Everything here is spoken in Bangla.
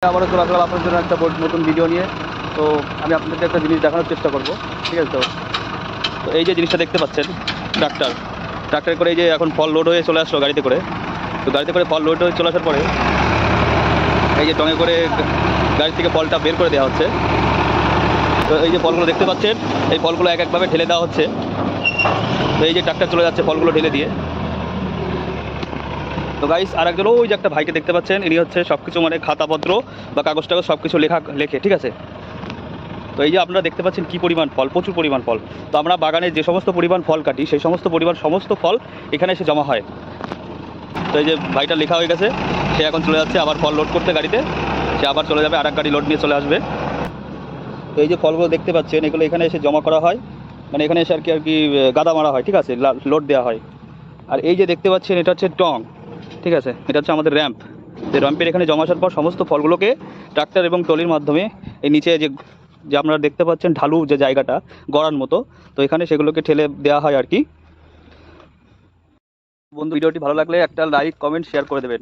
আবারও চলে আসলাম আপনার জন্য একটা নতুন ভিডিও নিয়ে। তো আমি আপনাদেরকে একটা জিনিস দেখানোর চেষ্টা করব, ঠিক আছে? তো তো এই যে জিনিসটা দেখতে পাচ্ছেন, ট্রাক্টরে করে এই যে এখন ফল লোড হয়ে চলে আসলো গাড়িতে করে। তো গাড়িতে করে ফল লোড হয়ে চলে আসার পরে এই যে টঙে করে গাড়ি থেকে ফলটা বের করে দেওয়া হচ্ছে। তো এই যে ফলগুলো দেখতে পাচ্ছেন, এই ফলগুলো এক একভাবে ঢেলে দেওয়া হচ্ছে। তো এই যে ট্রাক্টর চলে যাচ্ছে ফলগুলো ঢেলে দিয়ে। তো গাইস, আর একজন ওই যে একটা ভাইকে দেখতে পাচ্ছেন, ইনি হচ্ছে সব কিছু মানে খাতাপত্র বা কাগজ টাগজ সব কিছু লেখে, ঠিক আছে? তো এই যে আপনারা দেখতে পাচ্ছেন কি পরিমাণ ফল, প্রচুর পরিমাণ ফল। তো আমরা বাগানে যে সমস্ত পরিমাণ ফল কাটি, সেই সমস্ত ফল এখানে এসে জমা হয়। তো এই যে ভাইটা লেখা হয়ে গেছে, সে এখন চলে যাচ্ছে আবার ফল লোড করতে গাড়িতে। সে আবার চলে যাবে, আর এক গাড়ি লোড নিয়ে চলে আসবে। তো এই যে ফলগুলো দেখতে পাচ্ছেন, এগুলো এখানে এসে জমা করা হয়, মানে এখানে এসে আর কি গাদা মারা হয়, ঠিক আছে? লোড দেওয়া হয়। আর এই যে দেখতে পাচ্ছেন, এটা হচ্ছে টং, ঠিক আছে? এটা হচ্ছে আমাদের র্যাম্প। যে র্যাম্পের এখানে জমা আসার পর সমস্ত ফলগুলোকে ট্রাক্টর এবং ট্রলির মাধ্যমে এই নিচে যে যে আপনারা দেখতে পাচ্ছেন ঢালু যে জায়গাটা গড়ার মতো, তো এখানে সেগুলোকে ঠেলে দেওয়া হয় আর কি। বন্ধু, ভিডিওটি ভালো লাগলে একটা লাইক, কমেন্ট, শেয়ার করে দেবেন।